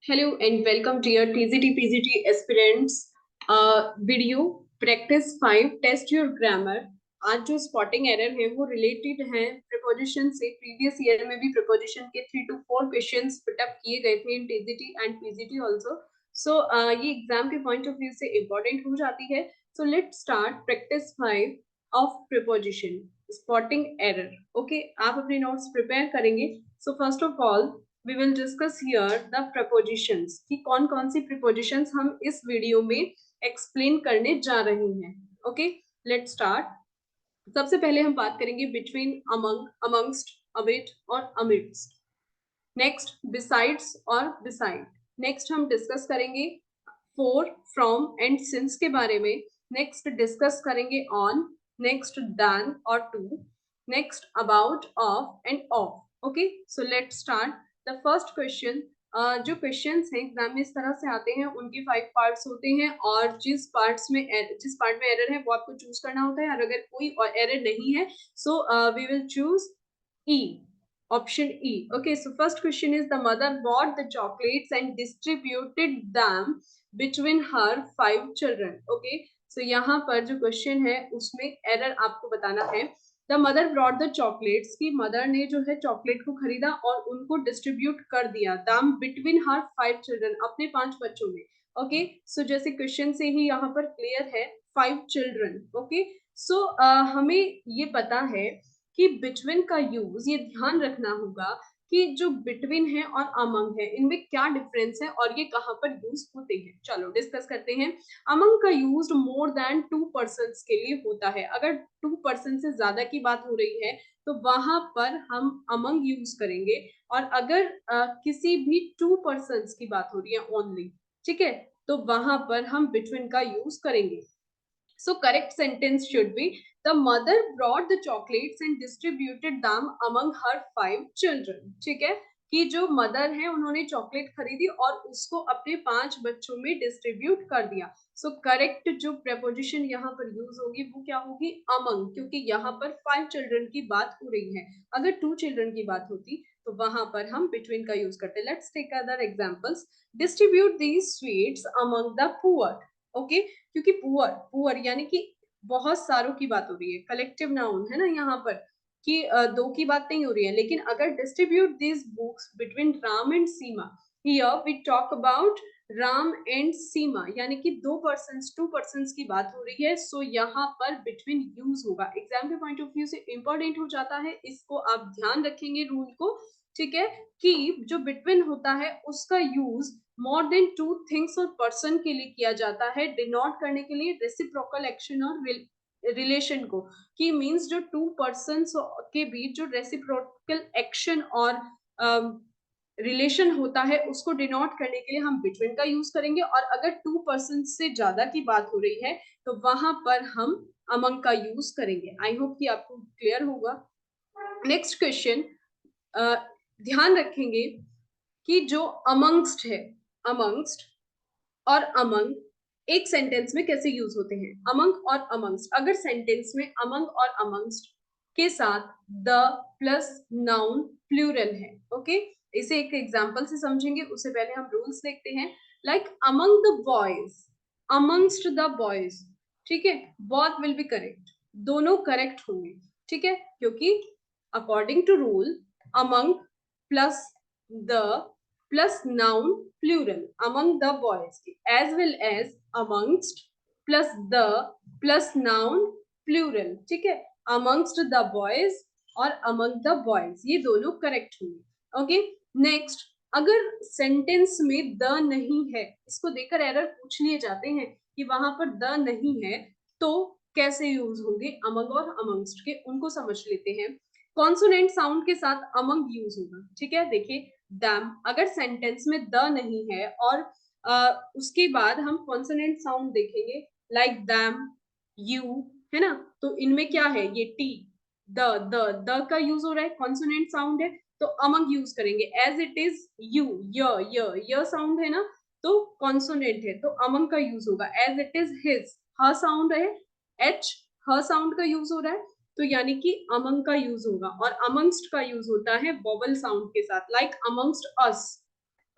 Hello and welcome to your TZT PGT aspirants video practice 5 test your grammar। आज जो spotting error है वो related है preposition से। प्रीवियस ईयर में भी प्रीपोजिशन के 3 to 4 क्वेश्चंस पुटअप किए गए थे इन टीजीटी एंड पीजीटी आल्सो। सो ये एग्जाम के पॉइंट ऑफ व्यू से इम्पोर्टेंट हो जाती है। So let's start practice 5 of preposition spotting error. Okay, आप अपने नोट्स प्रिपेयर करेंगे। So first of all we will discuss here the prepositions कि कौन कौन सी prepositions हम इस वीडियो में explain करने जा रहे हैं। Okay, let's start। सबसे पहले हम बात करेंगे between, among, amongst, amid और amidst। नेक्स्ट besides और beside। नेक्स्ट हम डिस्कस करेंगे for, from एंड since के बारे में। नेक्स्ट डिस्कस करेंगे on, नेक्स्ट than और to, next about, of and of। Okay, so let's start the first question. जो क्वेश्चंस हैं एग्जाम में इस तरह से आते हैं, उनके 5 पार्ट्स होते हैं और जिस पार्ट में एरर है वो आपको चूज करना होता है। और अगर कोई और एरर नहीं है so we will choose E, option E। Okay, so first question is the mother bought the chocolates and distributed them between her 5 children। Okay, so यहाँ पर जो क्वेश्चन है उसमें एरर आपको बताना है। The mother brought the chocolates की mother ने जो है चॉकलेट को खरीदा और उनको डिस्ट्रीब्यूट कर दिया दाम बिटवीन हर 5 चिल्ड्रन, अपने 5 बच्चों में। ओके, सो जैसे क्वेश्चन से ही यहाँ पर क्लियर है 5 चिल्ड्रन। ओके, सो हमें ये पता है कि बिटवीन का यूज, ये ध्यान रखना होगा कि जो बिटवीन है और अमंग है इनमें क्या डिफरेंस है और ये कहाँ पर यूज होते हैं। चलो डिस्कस करते हैं। अमंग का यूज मोर देन 2 पर्सन्स के लिए होता है। अगर 2 पर्सन से ज्यादा की बात हो रही है तो वहां पर हम अमंग यूज करेंगे। और अगर किसी भी 2 पर्सन्स की बात हो रही है ओनली, ठीक है, तो वहां पर हम बिटवीन का यूज करेंगे। So correct sentence should be the mother brought the chocolates and distributed them among her 5 children। ठीक है, कि जो मदर है उन्होंने चॉकलेट खरीदी और उसको अपने 5 बच्चों में डिस्ट्रीब्यूट कर दिया। सो करेक्ट जो प्रेपोजिशन यहाँ पर यूज होगी वो क्या होगी? अमंग, क्योंकि यहाँ पर 5 चिल्ड्रन की बात हो रही है। अगर 2 चिल्ड्रन की बात होती तो वहां पर हम बिटवीन का यूज करते। Let's take other examples. Distribute these sweets among the poor. Okay, क्योंकि पुअर पुअर यानी कि बहुत सारों की बात हो रही है, कलेक्टिव नाउन है ना यहाँ पर, कि दो की बात नहीं हो रही है। लेकिन अगर distribute this books between Ram and Seema, here we talk about Ram and Seema, यानी कि 2 पर्सन्स की बात हो रही है। सो यहाँ पर बिटवीन यूज होगा। एग्जाम के पॉइंट ऑफ व्यू से इंपॉर्टेंट हो जाता है, इसको आप ध्यान रखेंगे रूल को। ठीक है, कि जो बिटवीन होता है उसका यूज मोर देन 2 थिंग्स और पर्सन के लिए किया जाता है, डिनोट करने के लिए रेसिप्रोकल एक्शन और रिलेशन को। कि मींस जो 2 पर्सन्स के बीच जो रेसिप्रोकल एक्शन और रिलेशन होता है उसको डिनोट करने के लिए हम बिटवीन का यूज करेंगे। और अगर 2 पर्सन से ज्यादा की बात हो रही है तो वहां पर हम अमंग का यूज करेंगे। आई होप कि आपको क्लियर होगा। नेक्स्ट क्वेश्चन, ध्यान रखेंगे कि जो अमंगस्ट है, अमंगस्ट और अमंग एक सेंटेंस में कैसे यूज होते हैं। अमंग और अमंगस्ट, अगर सेंटेंस में अमंग और अमंगस्ट के साथ द प्लस नाउन प्लूरल है। ओके, इसे एक एग्जांपल से समझेंगे, उससे पहले हम रूल्स देखते हैं। Like among the boys, amongst the boys. ठीक है, बोथ विल बी करेक्ट, दोनों करेक्ट होंगे। ठीक है, क्योंकि according to rule among plus the plus noun plural among the boys, as well as amongst plus the plus noun plural। ठीक है, amongst the boys और among the boys ये दोनों करेक्ट होंगे। ओके, नेक्स्ट, अगर सेंटेंस में the नहीं है, इसको देखकर एरर पूछ लिए जाते हैं कि वहां पर द नहीं है तो कैसे यूज होंगे अमंग और अमंगस्ट के, उनको समझ लेते हैं। कॉन्सोनेंट साउंड के साथ अमंग यूज होगा। ठीक है, देखिए दैम, अगर सेंटेंस में द नहीं है और उसके बाद हम कॉन्सोनेंट साउंड देखेंगे लाइक दैम, यू, है ना, तो इनमें क्या है, ये टी, द का यूज हो रहा है, कॉन्सोनेंट साउंड है तो अमंग यूज करेंगे। एज इट इज यू, य साउंड है ना, तो कॉन्सोनेंट है तो अमंग का यूज होगा। एज इट इज हिज, ह साउंड है, एच, ह साउंड का यूज हो रहा है तो यानी कि अमंग का यूज होगा। और अमंगस्ट का यूज होता है वोवल साउंड के साथ, like amongst us,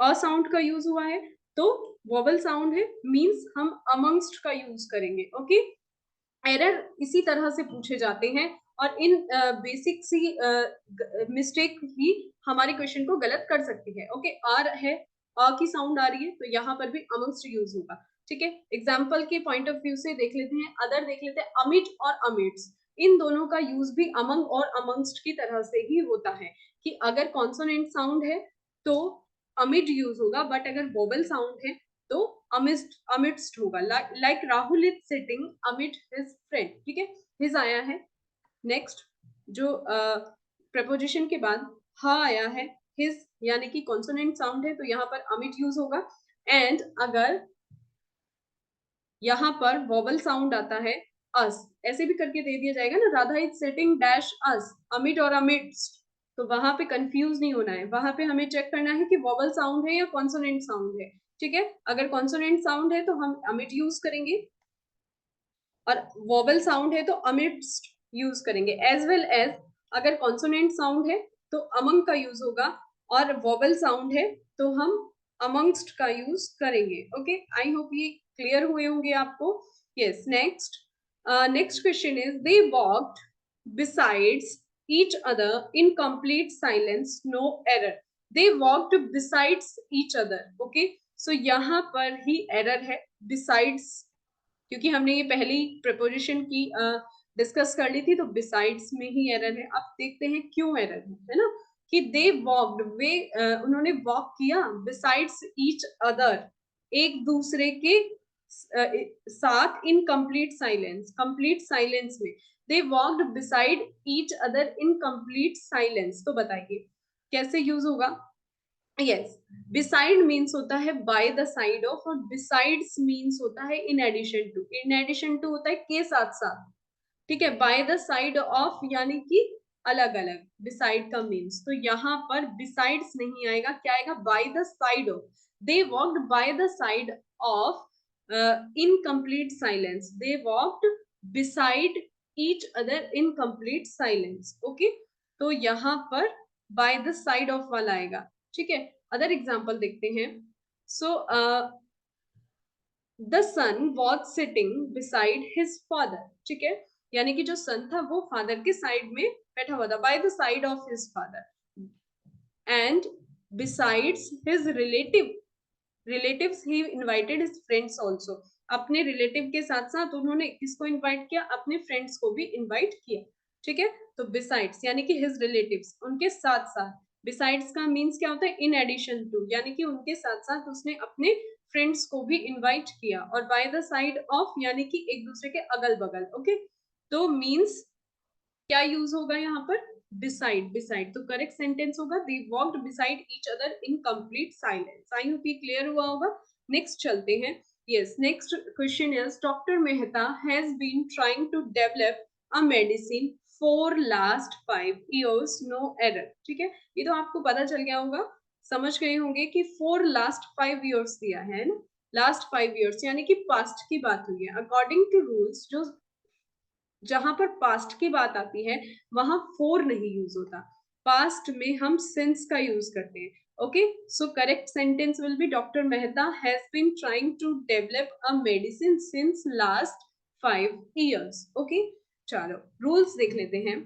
a sound का यूज हुआ है तो वोवल साउंड है, मींस हम अमंगस्ट का यूज करेंगे। ओके, एरर इसी तरह से पूछे जाते हैं और इन बेसिक सी मिस्टेक ही हमारे क्वेश्चन को गलत कर सकती है। ओके, आर है, अ की साउंड आ रही है तो यहाँ पर भी अमंगस्ट यूज होगा। ठीक है, एग्जाम्पल के पॉइंट ऑफ व्यू से देख लेते हैं, अदर देख लेते हैं, अमिट और अमिट्स, इन दोनों का यूज भी अमंग और अमंगस्ट की तरह से ही होता है कि अगर कॉन्सोनेंट साउंड है तो अमिट यूज होगा, बट अगर वोवेल साउंड है तो अमिट्स्ट होगा। लाइक राहुल इज सिटिंग अमिट हिज फ्रेंड। ठीक है, हिज आया है। नेक्स्ट जो प्रपोजिशन के बाद हा आया है, हिज यानी कि कॉन्सोनेंट साउंड है तो यहाँ पर अमिट यूज होगा। एंड अगर यहाँ पर वोवल साउंड आता है अस, ऐसे भी करके दे दिया जाएगा ना, राधा इज सिटिंग डैश अस, अमिट और अमिट्स, तो वहां पे कंफ्यूज नहीं होना है, वहां पे हमें चेक करना है कि वोवल साउंड है या कॉन्सोनेंट साउंड है। ठीक है, अगर कॉन्सोनेंट साउंड है तो हम अमिट यूज करेंगे और वोवल साउंड है तो अमिट्स यूज करेंगे। एज वेल एज अगर कॉन्सोनेंट साउंड है तो अमंग का यूज होगा और वोवल साउंड है तो हम अमंगस्ट का यूज करेंगे। ओके, आई होप ये क्लियर हुए होंगे आपको। Yes, next question is they walked besides each other in complete silence, no error. They walked besides each other. Okay, so यहाँ पर ही error है, besides, क्योंकि हमने ये पहली प्रपोजिशन की डिस्कस कर ली थी तो बिसाइड्स में ही एरर है। अब देखते हैं क्यों एरर है ना, कि दे वॉक्ड, वे उन्होंने वॉक किया, बिसाइड्स ईच अदर, एक दूसरे के साथ, in complete silence, complete silence में, they walked beside each other in complete silence. तो बताइए कैसे यूज होगा। यस, बिसाइड मीन्स होता है बाय द साइड ऑफ, और बिसाइड्स मीन्स होता है in addition to, in addition to होता है के साथ साथ। ठीक है, बाय द साइड ऑफ यानी कि अलग अलग, बिसाइड का मीन्स, तो यहाँ पर बिसाइड्स नहीं आएगा, क्या आएगा, bye the side of. They walked bye the side of in complete silence, they walked beside each other in complete silence. Okay, तो यहाँ पर बाय द साइड ऑफ वाला आएगा। ठीक है, अदर एग्जाम्पल देखते हैं। So the son was sitting beside his father. ठीक है, यानी कि जो सन था वो फादर के साइड में बैठा हुआ था, bye the side of his father. And besides his relatives he invited his friends also, अपने रिलेटिव के साथ साथ उन्होंने किसको इनवाइट किया, अपने फ्रेंड्स को भी इनवाइट किया। ठीक है, तो बिसाइड्स यानी कि हिज रिलेटिव्स, उनके साथ साथ, बिसाइड्स का मीन्स क्या होता है, इन एडिशन टू, यानी कि उनके साथ साथ उसने अपने फ्रेंड्स को भी इनवाइट किया, और बाय द साइड ऑफ यानी कि एक दूसरे के अगल बगल। ओके, तो मीन्स क्या यूज होगा यहाँ पर, बिसाइड, बिसाइड, तो करेक्ट सेंटेंस होगा they walked beside each other in complete silence. I hope ये क्लियर हुआ होगा। नेक्स्ट चलते हैं। Yes, next question is doctor Mehta has been trying to develop a medicine for last 5 years, no error. ठीक है, ये तो आपको पता चल गया होगा, समझ गए होंगे कि फॉर लास्ट 5 years दिया है ना, लास्ट 5 years यानी कि पास्ट की बात हुई है। अकॉर्डिंग टू रूल्स, जो जहां पर पास्ट की बात आती है वहां फोर नहीं यूज होता, पास्ट में हम सिंस का यूज करते हैं। Okay, so correct sentence will be doctor Mehta has been trying to develop a medicine since last 5 years। Okay, चलो रूल्स देख लेते हैं।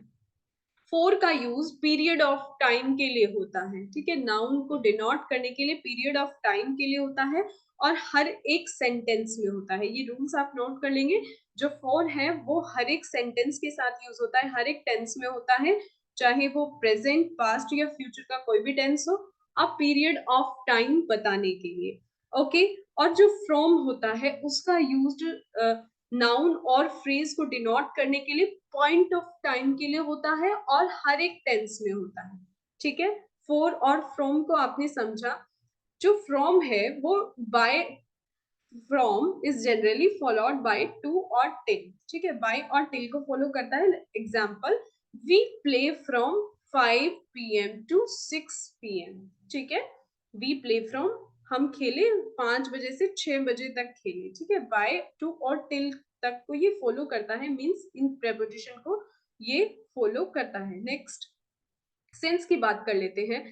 फोर का यूज पीरियड ऑफ टाइम के लिए होता है। ठीक है, नाउन को डिनोट करने के लिए पीरियड ऑफ टाइम के लिए होता है और हर एक सेंटेंस में होता है। ये रूल्स आप नोट कर लेंगे। जो फोर है वो हर एक सेंटेंस के साथ यूज होता है, हर एक टेंस में होता है, चाहे वो प्रेजेंट, पास्ट या फ्यूचर का कोई भी टेंस हो, अब पीरियड ऑफ टाइम बताने के लिए। ओके, और जो फ्रॉम होता है उसका यूज नाउन और फ्रेज को डिनोट करने के लिए, पॉइंट ऑफ टाइम के लिए होता है और हर एक टेंस में होता है। ठीक है, फोर और फ्रॉम को आपने समझा। जो फ्रॉम है वो by, from is generally followed by to और टिल। ठीक है, बाय और टिल को फॉलो करता है। Example, we play from 5 PM to 6 PM। ठीक है, वी प्ले फ्रॉम, हम खेले 5 बजे से 6 बजे तक खेले। ठीक है, बाय, टू और टिल तक को ये फॉलो करता है, मीन्स इन प्रेपोजिशन को ये फॉलो करता है। नेक्स्ट, सिंस की बात कर लेते हैं।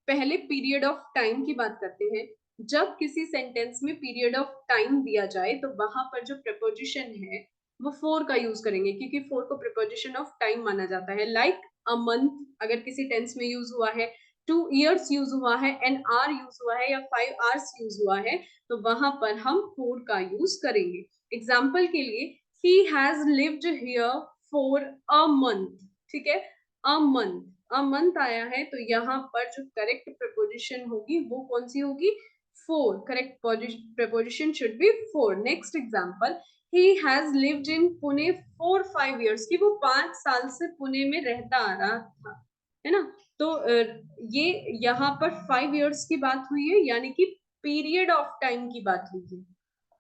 पहले पीरियड ऑफ टाइम की बात करते हैं। जब किसी सेंटेंस में पीरियड ऑफ टाइम दिया जाए तो वहां पर जो प्रपोजिशन है वो फोर का यूज करेंगे, क्योंकि फोर को प्रपोजिशन ऑफ टाइम माना जाता है। लाइक अ मंथ अगर किसी टेंस में यूज हुआ है, 2 years यूज हुआ है, एन आवर यूज हुआ है, या 5 hours यूज हुआ है, तो वहां पर हम फोर का यूज करेंगे। एग्जाम्पल के लिए, he has lived here for a month, ठीक है, अ मंथ, अ मंथ आया है, तो यहाँ पर जो करेक्ट प्रपोजिशन होगी वो कौन सी होगी? Four. Correct preposition should be four. Next example, he has lived in Pune for 5 years, कि वो 5 साल से पुणे में रहता आ रहा था, है ना। तो ये यहाँ पर 5 years की बात हुई है, यानी कि पीरियड ऑफ टाइम की बात हुई है।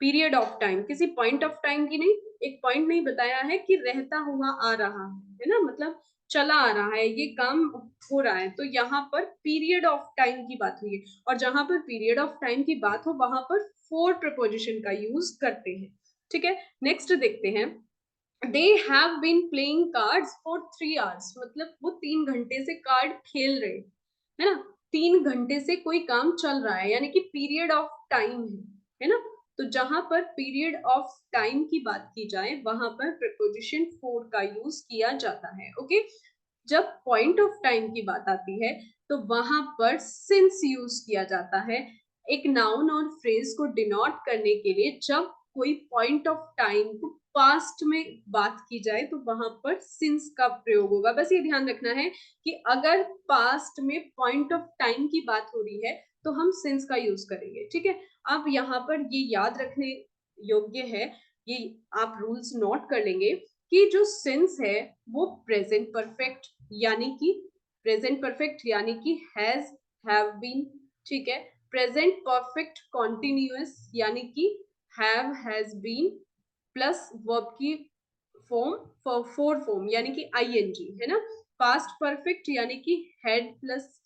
पीरियड ऑफ टाइम, किसी पॉइंट ऑफ टाइम की नहीं। एक पॉइंट नहीं बताया है कि रहता हुआ आ रहा है ना, मतलब चला आ रहा है, ये काम हो रहा है, तो यहाँ पर पीरियड ऑफ टाइम की बात हुई है। और जहां पर पीरियड ऑफ टाइम की बात हो वहां पर फोर प्रपोजिशन का यूज करते हैं, ठीक है। नेक्स्ट देखते हैं, they have been playing cards for 3 hours, मतलब वो 3 घंटे से कार्ड खेल रहे, है ना। 3 घंटे से कोई काम चल रहा है, यानी कि पीरियड ऑफ टाइम है ना। तो जहां पर पीरियड ऑफ टाइम की बात की जाए वहां पर प्रपोजिशन फोर का यूज किया जाता है। ओके, जब पॉइंट ऑफ टाइम की बात आती है तो वहां पर सिंस यूज किया जाता है एक नाउन और फ्रेज को डिनोट करने के लिए। जब कोई पॉइंट ऑफ टाइम को पास्ट में बात की जाए तो वहां पर सिंस का प्रयोग होगा। बस ये ध्यान रखना है कि अगर पास्ट में पॉइंट ऑफ टाइम की बात हो रही है तो हम सिंस का यूज करेंगे, ठीक है। अब यहाँ पर ये याद रखने योग्य है, ये आप रूल्स नोट कर लेंगे कि जो सिंस है वो प्रेजेंट परफेक्ट यानी कि हैज, हैव बीन, ठीक है। प्रेजेंट परफेक्ट कॉन्टिन्यूअस यानी कि have, has been, plus verb की फॉर्म, फोर फॉर्म यानी कि आईएनजी, है ना। पास्ट परफेक्ट यानी कि हैड प्लस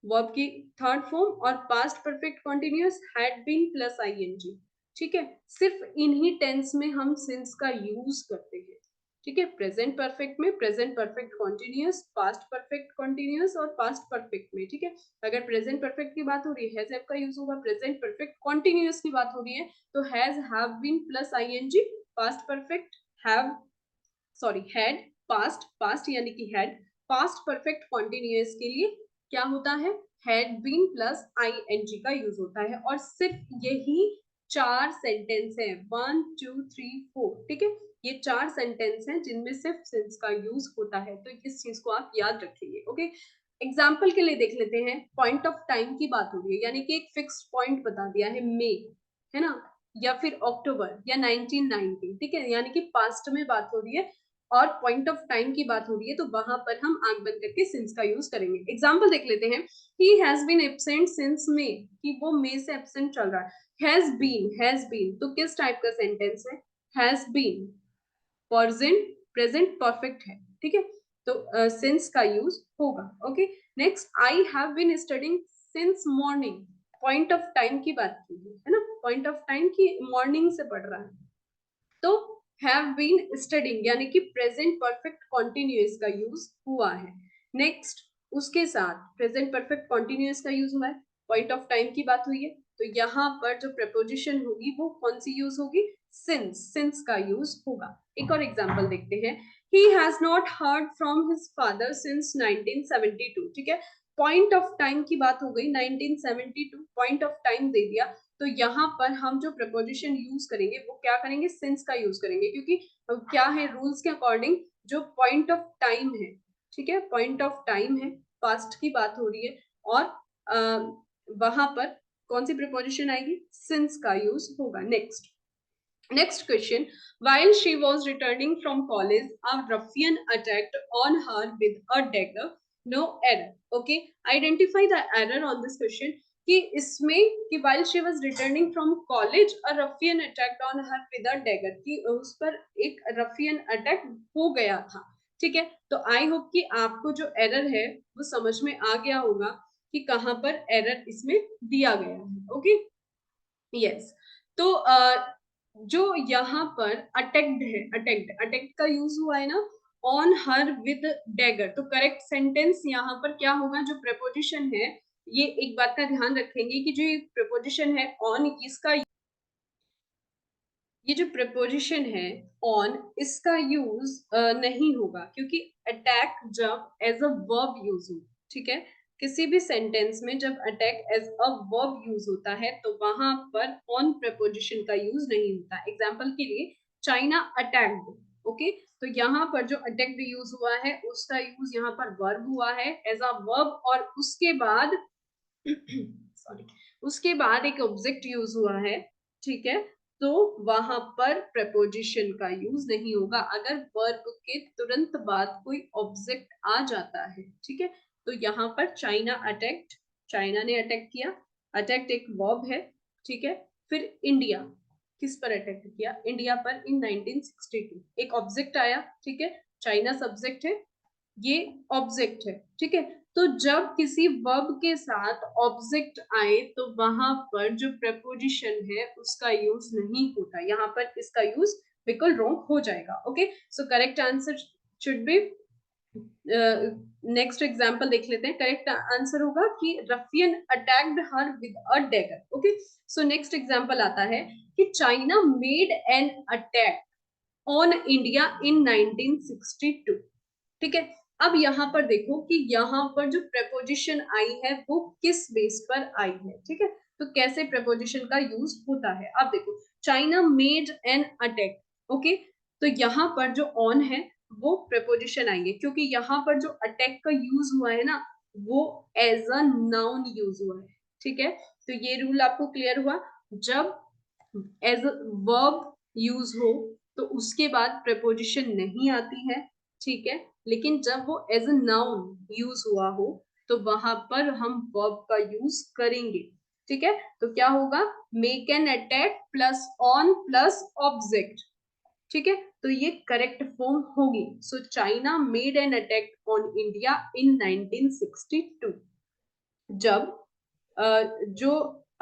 वर्ब की थर्ड फॉर्म, और past perfect continuous had been plus ING, ठीक है। सिर्फ इन्हीं टेंस में हम सिंस का यूज करते हैं, ठीक है। प्रेजेंट परफेक्ट में present perfect continuous, past perfect continuous और पास्ट परफेक्ट में, ठीक है। अगर प्रेजेंट परफेक्ट की बात हो रही है हैज हैव का यूज होगा। प्रेजेंट परफेक्ट कॉन्टिन्यूअस की बात हो रही है तो has, have been plus ING. Past perfect have, sorry had, past, past यानी कि हैड। पास्ट परफेक्ट कॉन्टिन्यूअस के लिए क्या होता है? हैड बीन प्लस आईएनजी का यूज होता है। और सिर्फ यही 4 सेंटेंस है, 1 2 3 4, ठीक है। ये 4 सेंटेंस हैं जिनमें सिर्फ सिंस का यूज होता है, तो इस चीज को आप याद रखेंगे। ओके, एग्जाम्पल के लिए देख लेते हैं। पॉइंट ऑफ टाइम की बात हो रही है, यानी कि एक फिक्स पॉइंट बता दिया है, मई, है ना, या फिर अक्टूबर या 1990, ठीक है, यानी कि पास्ट में बात हो रही है और पॉइंट ऑफ टाइम की बात हो रही है, तो वहां पर हम आंख बंद करके सिंस का यूज करेंगे। एग्जाम्पल देख लेते हैं, he has been absent since May, कि वो मे से एब्सेंट चल रहा है। हैज बीन तो किस टाइप का सेंटेंस है? Has been present, present perfect है, ठीक है। तो सिंस का यूज होगा। Okay, next, I have been studying since morning. Point of time की बात की है ना, पॉइंट ऑफ टाइम की मॉर्निंग से पढ़ रहा है, तो हैव बीन स्टडिंग यानी कि प्रेजेंट परफेक्ट कॉन्टिन्यूअस का यूज हुआ है। नेक्स्ट, उसके साथ प्रेजेंट परफेक्ट कॉन्टिन्यूअस का यूज हुआ है, पॉइंट ऑफ टाइम की बात हुई है, तो यहाँ पर जो प्रपोजिशन होगी वो कौन सी यूज होगी? सिंस का यूज होगा। एक और एग्जांपल देखते हैं, he has not heard from his father since 1972, ठीक है। पॉइंट ऑफ टाइम की बात हो गई, 1972 पॉइंट ऑफ टाइम दे दिया, तो यहाँ पर हम जो प्रपोजिशन यूज करेंगे वो क्या करेंगे? सिंस का यूज करेंगे, क्योंकि क्या है, रूल्स के अकॉर्डिंग जो पॉइंट ऑफ टाइम है, ठीक है, पॉइंट ऑफ टाइम है, पास्ट की बात हो रही है, और वहां पर कौन सी प्रपोजिशन आएगी? सिंस का यूज होगा। Next question, while she was returning from college, a ruffian attacked on her with a dagger. No error. Okay, identify the error on this question. कि इसमें कि while she was returning from college, a ruffian attacked on her with a dagger, कि उस पर एक ruffian attack हो गया था, ठीक है। तो आई होप कि आपको जो एरर है वो समझ में आ गया होगा कि कहां पर एरर इसमें दिया गया है। Okay, yes. तो जो यहाँ पर अटैक्ड है, अटैक्ड का यूज हुआ है ना, ऑन हर विद डैगर, तो करेक्ट सेंटेंस यहाँ पर क्या होगा? जो प्रपोजिशन है ये एक बात का ध्यान रखेंगे कि जो ये प्रपोजिशन है ऑन, इसका ये जो प्रपोजिशन है ऑन, इसका यूज नहीं होगा, क्योंकि अटैक जब एज अ वर्ब यूज हो, ठीक है, किसी भी सेंटेंस में जब attack as a verb use होता है तो वहां पर ऑन प्रपोजिशन का यूज नहीं होता। एग्जाम्पल के लिए चाइना अटैक्ड, ओके, तो यहाँ पर जो अटैक्ड यूज हुआ है उसका यूज यहाँ पर वर्ब हुआ है एज अ वर्ब, और उसके बाद सॉरी, उसके बाद एक ऑब्जेक्ट यूज हुआ है, ठीक है, तो वहां पर प्रपोजिशन का यूज नहीं होगा। अगर वर्ब के तुरंत बाद कोई ऑब्जेक्ट आ जाता है, ठीक है, तो यहाँ पर चाइना अटैक्ड, चाइना ने अटैक किया, अटैक्ट एक वर्ब है, ठीक है। फिर इंडिया, किस पर अटैक किया? इंडिया पर इन 1962। एक ऑब्जेक्ट आया, ठीक है, चाइना सब्जेक्ट है, ये ऑब्जेक्ट है, ठीक है। तो जब किसी वर्ब के साथ ऑब्जेक्ट आए तो वहां पर जो प्रपोजिशन है उसका यूज नहीं होता, यहाँ पर इसका यूज बिल्कुल रॉन्ग हो जाएगा। Okay, so correct answer should be, next example देख लेते हैं। करेक्ट आंसर होगा कि Rafiyan attacked her with a dagger. Okay, so next example आता है कि China made an attack on India in 1962, ठीक है। अब यहाँ पर देखो कि यहाँ पर जो प्रपोजिशन आई है वो किस बेस पर आई है, ठीक है, तो कैसे प्रपोजिशन का यूज होता है। अब देखो China made an attack, okay, तो यहाँ पर जो ऑन है वो प्रपोजिशन आएंगे, क्योंकि यहाँ पर जो अटैक का यूज हुआ है ना वो एज अ नाउन यूज हुआ है, ठीक है। तो ये रूल आपको क्लियर हुआ, जब एज अ वर्ब यूज हो तो उसके बाद प्रपोजिशन नहीं आती है, ठीक है, लेकिन जब वो एज अ नाउन यूज हुआ हो तो वहां पर हम वर्ब का यूज करेंगे, ठीक है। तो क्या होगा? Make an attack plus on plus object, ठीक है, तो ये करेक्ट फॉर्म होगी। So China made an attack on India in 1962। जब जो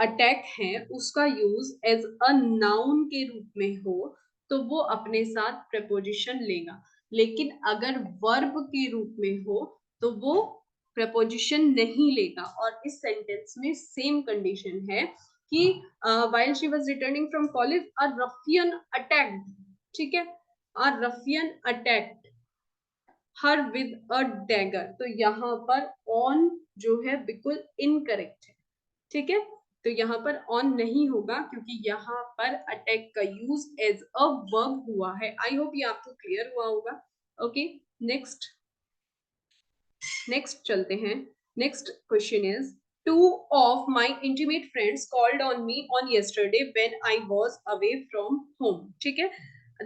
अटैक है उसका यूज एज अ नाउन के रूप में हो तो वो अपने साथ प्रपोजिशन लेगा, लेकिन अगर वर्ब के रूप में हो तो वो प्रपोजिशन नहीं लेगा। और इस सेंटेंस में सेम कंडीशन है कि while she was returning from college a ruffian attacked, ठीक है, a ruffian attacked her with a dagger, तो यहाँ पर ऑन जो है बिल्कुल इनकरेक्ट है, ठीक है, तो यहाँ पर ऑन नहीं होगा क्योंकि यहाँ पर अटैक का यूज एज अ वर्ब हुआ है। आई होप ये आपको क्लियर हुआ होगा। ओके, नेक्स्ट नेक्स्ट चलते हैं। Next question is, two of my intimate friends called on me on yesterday when I was away from home, ठीक है,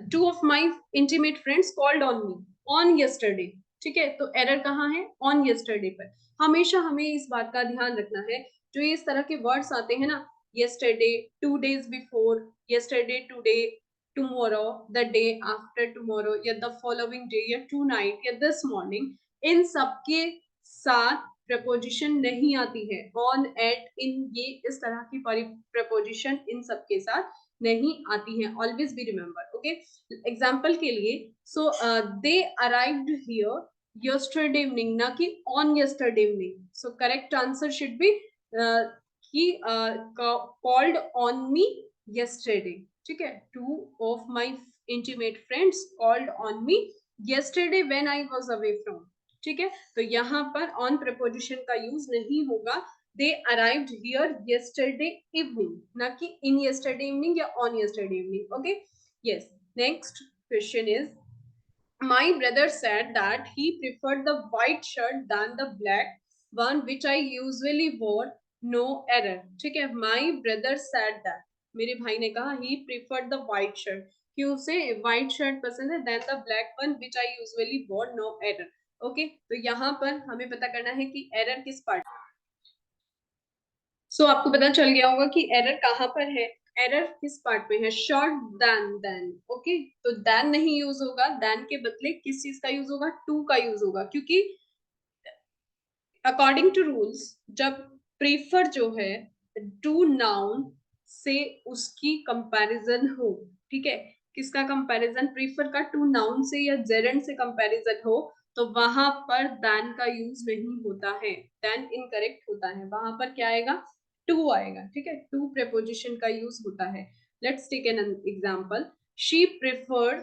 two of my intimate friends called on me on yesterday, ठीक है, तो error कहाँ है? on yesterday पर। हमेशा हमें इस बात का ध्यान रखना है, जो इस तरह के वर्ड्स आते हैं ना, yesterday, 2 days before, yesterday, today, tomorrow, the day after tomorrow, या the following day, या tonight, या this morning, इन सबके साथ प्रपोजिशन नहीं आती है, ऑन, एट, इन, ये इस तरह की प्रपोजिशन इन सबके साथ नहीं आती है। Always be remember. Okay, example के लिए, सो दे अराइव्ड हियर यस्टरडे इवनिंग, ना कि on yesterday evening. So correct answer should be कि कॉल्ड ऑन मी यस्टरडे, ठीक है, two of my intimate friends called on me yesterday when I was away from, ठीक है, तो यहाँ पर ऑन प्रपोजिशन का यूज नहीं होगा। दे अराइव्ड हियर yesterday evening, ना कि इन yesterday evening या on yesterday evening। Okay, yes, next question is, my brother said that he preferred the white shirt than the black one which I usually wore, no error, ठीक है, my brother said that, मेरे भाई ने कहा he preferred the white shirt, कि उसे white shirt पसंद है, than the black one which I usually wore, no error। Okay, तो यहाँ पर हमें पता करना है कि एरर किस पार्ट। सो आपको पता चल गया होगा कि एरर कहाँ पर है, एरर किस पार्ट में है, शॉर्ट देन। ओके, तो देन नहीं यूज होगा, देन के बदले किस चीज का यूज होगा? टू का यूज होगा, क्योंकि अकॉर्डिंग टू रूल्स जब प्रीफर जो है टू नाउन से उसकी कंपैरिजन हो, ठीक है, किसका कंपैरिजन? प्रीफर का टू नाउन से या जेरेंड से कंपैरिजन हो, तो वहां पर than का यूज नहीं होता है, than इनकरेक्ट होता है, वहां पर क्या आएगा, to आएगा, ठीक है, to preposition का यूज होता है। Let's take an example, she preferred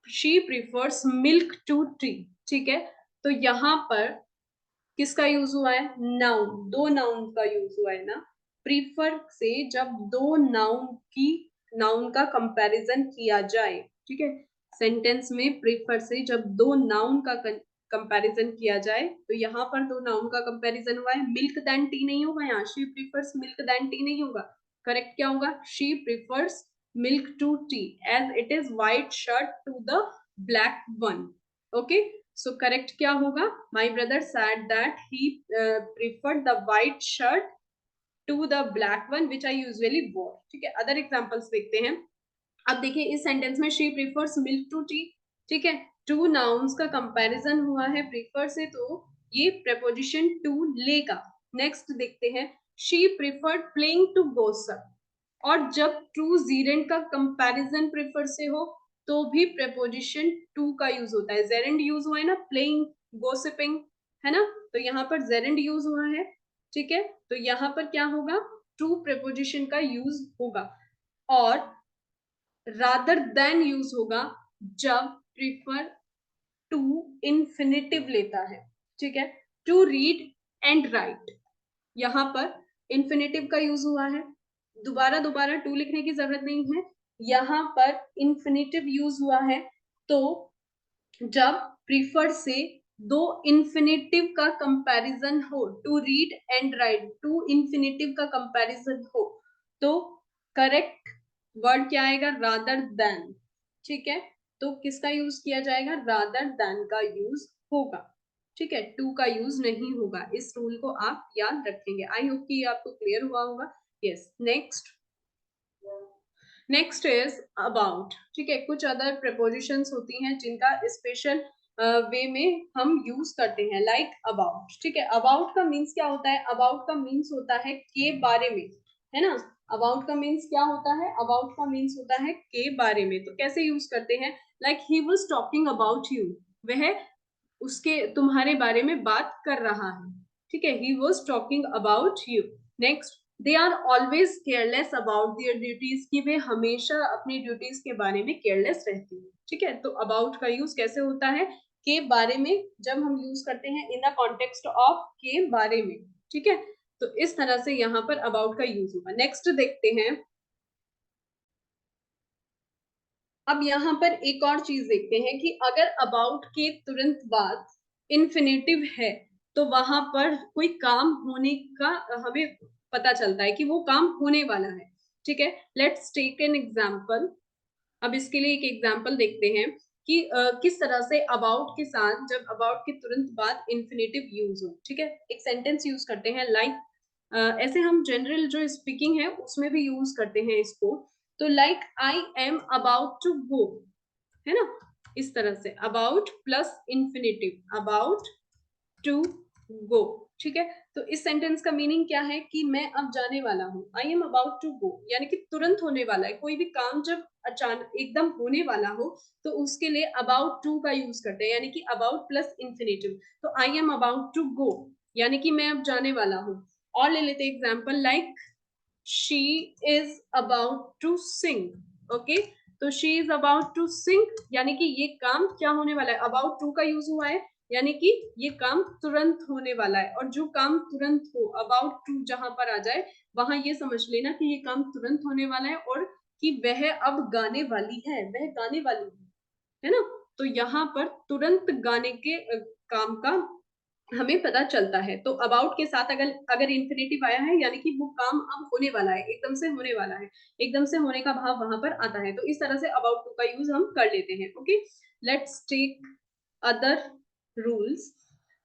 she prefers milk to tea, ठीक है, तो यहाँ पर किसका यूज हुआ है, नाउन, दो नाउन का यूज हुआ है ना। प्रीफर से जब दो नाउन का कंपैरिजन किया जाए, ठीक है, सेंटेंस में प्रीफर से जब दो नाउन का कंपैरिजन किया जाए, तो यहाँ पर दो नाउन का कंपैरिजन हुआ है, मिल्क दैन टी नहीं होगा, यहाँ she prefers milk than tea नहीं होगा, करेक्ट क्या होगा, she prefers milk to tea as it is white shirt to the black one. Okay, so correct क्या होगा, my brother said that he preferred the white shirt to the black one which I usually wore, ठीक है। Other examples देखते हैं। अब देखिए इस sentence में she prefers milk to tea, ठीक है, टू नाउन्स का कंपैरिजन हुआ है प्रीफर से, तो ये preposition to लेगा। नेक्स्ट देखते हैं, she preferred playing to gossip, और जब टू जीरेंड का कंपैरिजन प्रेफर से हो तो भी प्रेपोजिशन टू का यूज होता है, जेरेंड यूज हुआ है ना, प्लेइंग, गोसिपिंग, है ना, तो यहाँ पर जेरेंड यूज हुआ है, ठीक है, तो यहाँ पर क्या होगा, टू प्रेपोजिशन का यूज होगा, और रादर देन यूज होगा जब प्रीफर टू इंफिनिटिव लेता है, ठीक है, टू रीड एंड राइट, यहाँ पर इंफिनिटिव का यूज हुआ है, दोबारा दोबारा टू लिखने की जरूरत नहीं है, यहाँ पर इंफिनिटिव यूज हुआ है, तो जब प्रीफर से दो इंफिनिटिव का कंपैरिजन हो, to read and write, to infinitive का कंपैरिजन हो, तो करेक्ट वर्ड क्या आएगा, रादर देन, ठीक है, तो किसका यूज किया जाएगा, रादर देन का यूज होगा, ठीक है, टू का यूज नहीं होगा। इस रूल को आप याद रखेंगे। आई होप कि आपको क्लियर हुआ होगा। यस, नेक्स्ट इज अबाउट, ठीक है, कुछ अदर प्रपोजिशंस होती हैं जिनका स्पेशल वे में हम यूज करते हैं, लाइक अबाउट, ठीक है, अबाउट का मीन्स क्या होता है, अबाउट का मीन्स होता है के बारे में, है ना, अबाउट का मीन्स क्या होता है, अबाउट का मीन्स होता है के बारे में, तो कैसे यूज करते हैं, like he was talking about you, वह उसके तुम्हारे बारे में बात कर रहा है, ठीक है, he was talking about you. Next, they are always careless about their duties, कि वे हमेशा अपनी ड्यूटीज के बारे में केयरलेस रहती है, ठीक है, तो अबाउट का यूज कैसे होता है, के बारे में, जब हम यूज करते हैं इन द कॉन्टेक्स्ट ऑफ के बारे में, ठीक है, तो इस तरह से यहाँ पर अबाउट का यूज होगा। नेक्स्ट देखते हैं, अब यहाँ पर एक और चीज देखते हैं कि अगर अबाउट के तुरंत बाद इन्फिनेटिव है, तो वहां पर कोई काम होने का हमें पता चलता है कि वो काम होने वाला है, ठीक है। Let's take an example. अब इसके लिए एक एग्जाम्पल देखते हैं कि किस तरह से अबाउट के साथ जब अबाउट के तुरंत बाद इन्फिनेटिव यूज हो, ठीक है, एक सेंटेंस यूज करते हैं, लाइक ऐसे हम जनरल जो स्पीकिंग है उसमें भी यूज करते हैं इसको, तो like I am about to go, है ना, इस तरह से about plus infinitive, about to go, ठीक है, तो इस सेंटेंस का मीनिंग क्या है कि मैं अब जाने वाला हूँ, I am about to go, यानी कि तुरंत होने वाला है, कोई भी काम जब अचानक एकदम होने वाला हो तो उसके लिए अबाउट टू का यूज करते हैं, यानी कि अबाउट प्लस इन्फिनेटिव, तो I am about to go यानी कि मैं अब जाने वाला हूँ। और ले लेते example, like she is about to sing, okay, तो she is about to sing यानी कि ये काम क्या होने वाला है, about to का यूज हुआ है, यानी कि ये काम तुरंत होने वाला है, और जो काम तुरंत हो, about to जहां पर आ जाए वहां ये समझ लेना कि ये काम तुरंत होने वाला है, और कि वह अब गाने वाली है, वह गाने वाली है ना, तो यहाँ पर तुरंत गाने के काम का हमें पता चलता है। तो अबाउट के साथ अगर अगर इन्फिनेटिव आया है, यानी कि वो काम अब होने वाला है, एकदम से होने वाला है, एकदम से होने का भाव वहां पर आता है, तो इस तरह से अबाउट टू का यूज हम कर लेते हैं। Okay, let's take other rules,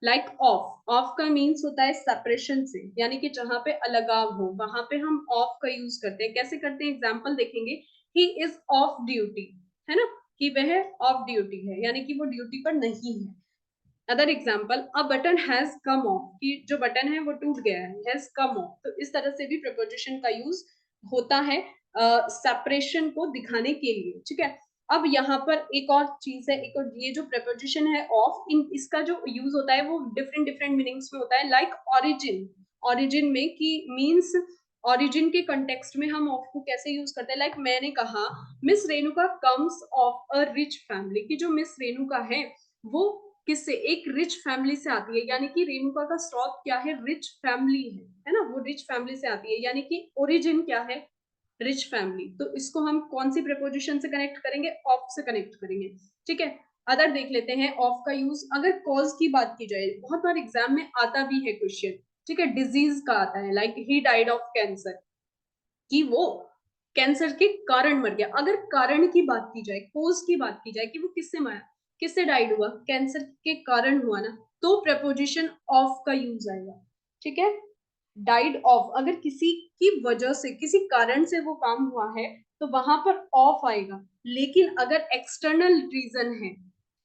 like of, of का मीन्स होता है सेपरेशन से, यानी कि जहां पे अलगाव हो वहां पे हम ऑफ का यूज करते हैं। कैसे करते हैं, एग्जाम्पल देखेंगे, ही इज ऑफ ड्यूटी, है ना, कि वह ऑफ ड्यूटी है, यानी कि वो ड्यूटी पर नहीं है। Other example, a button has come of, कि जो बटन है वो टूट गया है, हैज कम ऑफ, तो इस तरह से भी प्रपोजिशन का यूज होता है सेपरेशन को दिखाने के लिए, ठीक है। अब यहाँ पर एक और चीज है, एक और ये जो preposition है ऑफ, इन इसका जो यूज होता है वो डिफरेंट डिफरेंट मीनिंग्स में होता है, लाइक ओरिजिन, ओरिजिन में कि मीन्स ओरिजिन के कंटेक्स्ट में हम ऑफ को कैसे यूज करते हैं, लाइक मैंने कहा miss Renuka comes of a rich family, कि जो मिस रेणुका है वो किससे, एक रिच फैमिली से आती है, यानी कि रेणुका का स्रोत क्या है, रिच फैमिली है ना, वो रिच फैमिली से आती है, यानी कि ओरिजिन क्या है, रिच फैमिली। तो इसको हम कौन सी प्रेपोजिशन से कनेक्ट करेंगे, ऑफ से कनेक्ट करेंगे, ठीक है। अदर देख लेते हैं ऑफ का यूज, अगर कॉज की बात की जाए, बहुत बार एग्जाम में आता भी है क्वेश्चन, ठीक है, डिजीज का आता है, like he died of cancer, कि वो कैंसर के कारण मर गया। अगर कारण की बात की जाए, कोज की बात की जाए कि वो किससे मरा, किससे डाइड हुआ, कैंसर के कारण हुआ ना, तो प्रपोजिशन ऑफ का यूज आएगा, ठीक है। डाइड ऑफ, अगर किसी की वजह से, किसी कारण से वो काम हुआ है, तो वहां पर ऑफ आएगा। लेकिन अगर एक्सटर्नल रीजन है,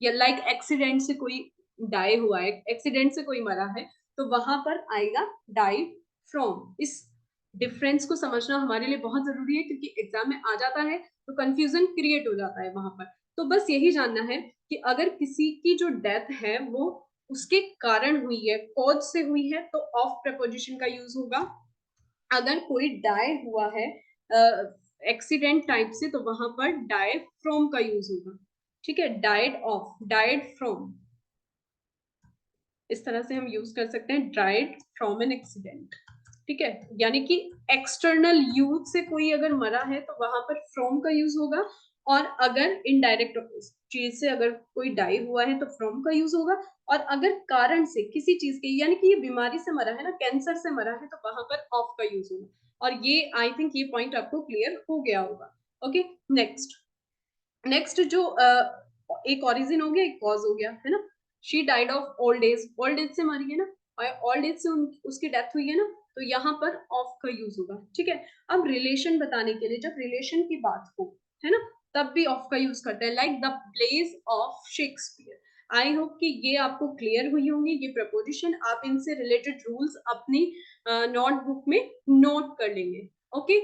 या लाइक एक्सीडेंट से कोई डाई हुआ है, एक्सीडेंट से कोई मरा है, तो वहां पर आएगा डाइड फ्रॉम। इस डिफरेंस को समझना हमारे लिए बहुत जरूरी है, क्योंकि एग्जाम में आ जाता है तो कंफ्यूजन क्रिएट हो जाता है वहां पर। तो बस यही जानना है कि अगर किसी की जो डेथ है वो उसके कारण हुई है, कॉज से हुई है, तो ऑफ प्रपोजिशन का यूज होगा। अगर कोई डाई हुआ है एक्सीडेंट टाइप से, तो वहां पर डाई फ्रॉम का यूज होगा, ठीक है, डाइड ऑफ, डाइड फ्रॉम, इस तरह से हम यूज कर सकते हैं, डाइड फ्रॉम एन एक्सीडेंट, ठीक है। यानी कि एक्सटर्नल यूज से कोई अगर मरा है तो वहां पर फ्रॉम का यूज होगा, और अगर इनडायरेक्ट चीज से अगर कोई डाई हुआ है तो फ्रॉम का यूज होगा, और अगर कारण से किसी चीज के, यानी कि ये बीमारी से मरा है ना, कैंसर से मरा है, तो वहां पर ऑफ का यूज होगा। और ये आई थिंक ये पॉइंट आपको क्लियर हो गया होगा। ओके, नेक्स्ट, नेक्स्ट जो एक ओरिजिन हो गया, एक कॉज हो गया, है ना। She died of old age, old age से मरी है ना, और ओल्ड एज से उसकी डेथ हुई है ना, तो यहाँ पर ऑफ का यूज होगा, ठीक है। अब रिलेशन बताने के लिए, जब रिलेशन की बात हो, है ना, तब भी ऑफ का यूज करते हैं, like the place of Shakespeare. I hope कि ये आपको क्लियर हुई होंगी ये प्रपोजिशन, आप इनसे रिलेटेड रूल्स अपनी नोटबुक में नोट कर लेंगे। ओके,